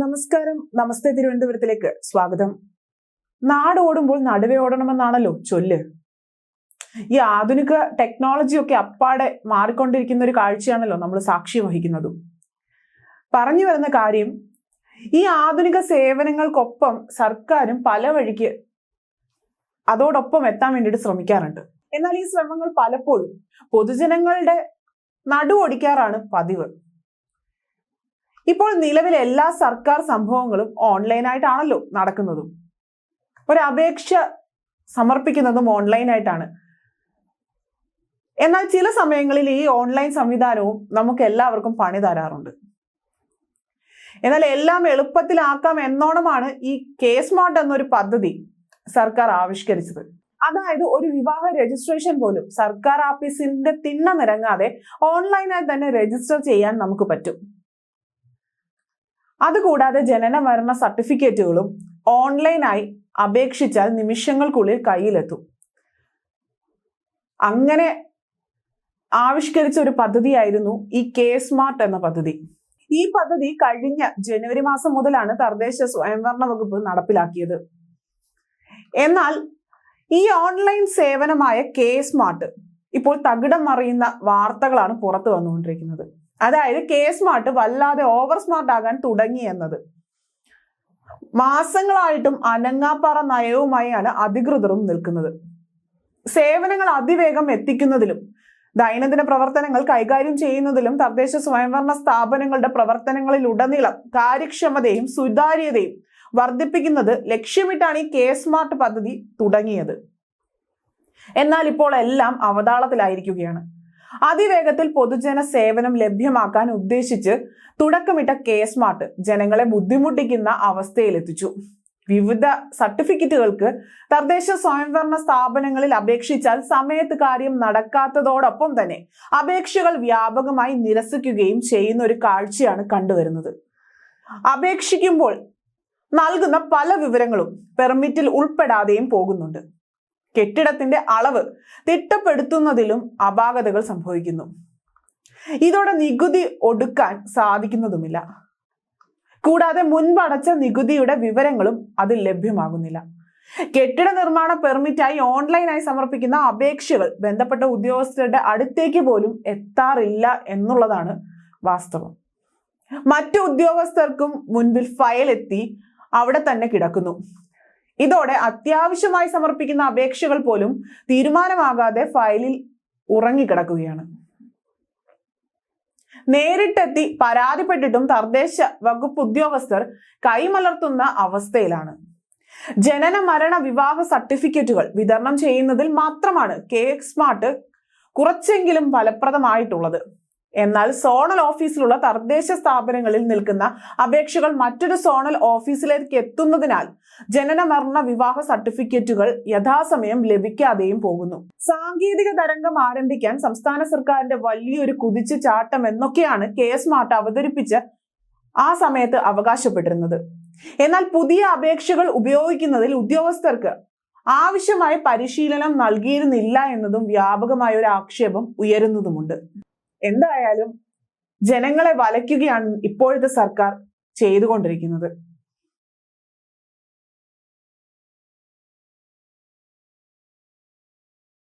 നമസ്കാരം, നമസ്തേ തിരുവനന്തപുരത്തിലേക്ക് സ്വാഗതം. നാട് ഓടുമ്പോൾ നടുവേ ഓടണമെന്നാണല്ലോ ചൊല്ല്. ഈ ആധുനിക ടെക്നോളജി ഒക്കെ അപ്പാടെ മാറിക്കൊണ്ടിരിക്കുന്ന ഒരു കാഴ്ചയാണല്ലോ നമ്മൾ സാക്ഷി വഹിക്കുന്നതും. പറഞ്ഞു വരുന്ന കാര്യം, ഈ ആധുനിക സേവനങ്ങൾക്കൊപ്പം സർക്കാരും പല വഴിക്ക് അതോടൊപ്പം എത്താൻ വേണ്ടിയിട്ട് ശ്രമിക്കാറുണ്ട്. എന്നാൽ ഈ ശ്രമങ്ങൾ പലപ്പോഴും പൊതുജനങ്ങളുടെ നടുവൊടിക്കാറാണ് പതിവ്. ഇപ്പോൾ നിലവിലെ എല്ലാ സർക്കാർ സംഭവങ്ങളും ഓൺലൈനായിട്ടാണല്ലോ നടക്കുന്നതും. ഒരു അപേക്ഷ സമർപ്പിക്കുന്നതും ഓൺലൈനായിട്ടാണ്. എന്നാൽ ചില സമയങ്ങളിൽ ഈ ഓൺലൈൻ സംവിധാനവും നമുക്ക് എല്ലാവർക്കും പണി തരാറുണ്ട്. എന്നാൽ എല്ലാം എളുപ്പത്തിലാക്കാം എന്നോണമാണ് ഈ K-Smart എന്നൊരു പദ്ധതി സർക്കാർ ആവിഷ്കരിച്ചത്. അതായത് ഒരു വിവാഹ രജിസ്ട്രേഷൻ പോലും സർക്കാർ ഓഫീസിന്റെ തിണ്ണ നിരങ്ങാതെ ഓൺലൈനായി തന്നെ രജിസ്റ്റർ ചെയ്യാൻ നമുക്ക് പറ്റും. അതുകൂടാതെ ജനന മരണ സർട്ടിഫിക്കറ്റുകളും ഓൺലൈനായി അപേക്ഷിച്ചാൽ നിമിഷങ്ങൾക്കുള്ളിൽ കയ്യിലെത്തും. അങ്ങനെ ആവിഷ്കരിച്ച ഒരു പദ്ധതിയായിരുന്നു ഈ K-Smart എന്ന പദ്ധതി. ഈ പദ്ധതി കഴിഞ്ഞ ജനുവരി മാസം മുതലാണ് തദ്ദേശ സ്വയംഭരണ വകുപ്പ് നടപ്പിലാക്കിയത്. എന്നാൽ ഈ ഓൺലൈൻ സേവനമായ K-Smart ഇപ്പോൾ തകിടം മറിയുന്ന വാർത്തകളാണ് പുറത്തു വന്നുകൊണ്ടിരിക്കുന്നത്. അതായത് K-Smart വല്ലാതെ ഓവർ സ്മാർട്ട് ആകാൻ തുടങ്ങി എന്നത്. മാസങ്ങളായിട്ടും അനങ്ങാപ്പാറ നയവുമായാണ് അധികൃതരും നിൽക്കുന്നത്. സേവനങ്ങൾ അതിവേഗം എത്തിക്കുന്നതിലും ദൈനംദിന പ്രവർത്തനങ്ങൾ കൈകാര്യം ചെയ്യുന്നതിലും തദ്ദേശ സ്വയംഭരണ സ്ഥാപനങ്ങളുടെ പ്രവർത്തനങ്ങളിലുടനീളം കാര്യക്ഷമതയും സുതാര്യതയും വർദ്ധിപ്പിക്കുന്നത് ലക്ഷ്യമിട്ടാണ് ഈ K-Smart പദ്ധതി തുടങ്ങിയത്. എന്നാൽ ഇപ്പോൾ എല്ലാം അവതാളത്തിലായിരിക്കുകയാണ്. അതിവേഗത്തിൽ പൊതുജന സേവനം ലഭ്യമാക്കാൻ ഉദ്ദേശിച്ച് തുടക്കമിട്ട K-Smart ജനങ്ങളെ ബുദ്ധിമുട്ടിക്കുന്ന അവസ്ഥയിലെത്തിച്ചു. വിവിധ സർട്ടിഫിക്കറ്റുകൾക്ക് തദ്ദേശ സ്വയംഭരണ സ്ഥാപനങ്ങളിൽ അപേക്ഷിച്ചാൽ സമയത്ത് കാര്യം നടക്കാത്തതോടൊപ്പം തന്നെ അപേക്ഷകൾ വ്യാപകമായി നിരസിക്കുകയും ചെയ്യുന്ന ഒരു കാഴ്ചയാണ് കണ്ടുവരുന്നത്. അപേക്ഷിക്കുമ്പോൾ നൽകുന്ന പല വിവരങ്ങളും പെർമിറ്റിൽ ഉൾപ്പെടാതെയും പോകുന്നുണ്ട്. കെട്ടിടത്തിന്റെ അളവ് തിട്ടപ്പെടുത്തുന്നതിലും അപാകതകൾ സംഭവിക്കുന്നു. ഇതോടെ നികുതി ഒടുക്കാൻ സാധിക്കുന്നതുമില്ല. കൂടാതെ മുൻപടച്ച നികുതിയുടെ വിവരങ്ങളും അതിൽ ലഭ്യമാകുന്നില്ല. കെട്ടിട നിർമ്മാണ പെർമിറ്റായി ഓൺലൈനായി സമർപ്പിക്കുന്ന അപേക്ഷകൾ ബന്ധപ്പെട്ട ഉദ്യോഗസ്ഥരുടെ അടുത്തേക്ക് പോലും എത്താറില്ല എന്നുള്ളതാണ് വാസ്തവം. മറ്റു ഉദ്യോഗസ്ഥർക്കും മുൻപിൽ ഫയൽ എത്തി അവിടെ തന്നെ കിടക്കുന്നു. ഇതോടെ അത്യാവശ്യമായി സമർപ്പിക്കുന്ന അപേക്ഷകൾ പോലും തീരുമാനമാകാതെ ഫയലിൽ ഉറങ്ങിക്കിടക്കുകയാണ്. നേരിട്ടെത്തി പരാതിപ്പെട്ടിട്ടും തദ്ദേശ വകുപ്പ് ഉദ്യോഗസ്ഥർ കൈമലർത്തുന്ന അവസ്ഥയിലാണ്. ജനന മരണ വിവാഹ സർട്ടിഫിക്കറ്റുകൾ വിതരണം ചെയ്യുന്നതിൽ മാത്രമാണ് K-Smart കുറച്ചെങ്കിലും ഫലപ്രദമായിട്ടുള്ളത്. എന്നാൽ സോണൽ ഓഫീസിലുള്ള തദ്ദേശ സ്ഥാപനങ്ങളിൽ നിൽക്കുന്ന അപേക്ഷകൾ മറ്റൊരു സോണൽ ഓഫീസിലേക്ക് എത്തുന്നതിനാൽ ജനന മരണ വിവാഹ സർട്ടിഫിക്കറ്റുകൾ യഥാസമയം ലഭിക്കാതെയും പോകുന്നു. സാങ്കേതിക തരംഗം ആരംഭിക്കാൻ സംസ്ഥാന സർക്കാരിന്റെ വലിയൊരു കുതിച്ചു ചാട്ടം എന്നൊക്കെയാണ് K-Smart അവതരിപ്പിച്ച് ആ സമയത്ത് അവകാശപ്പെട്ടിരുന്നത്. എന്നാൽ പുതിയ അപേക്ഷകൾ ഉപയോഗിക്കുന്നതിൽ ഉദ്യോഗസ്ഥർക്ക് ആവശ്യമായ പരിശീലനം നൽകിയിരുന്നില്ല എന്നതും വ്യാപകമായ ഒരു ആക്ഷേപം ഉയരുന്നതുമുണ്ട്. എന്തായാലും ജനങ്ങളെ വലയ്ക്കുകയാണ് ഇപ്പോഴത്തെ സർക്കാർ ചെയ്തുകൊണ്ടിരിക്കുന്നത്.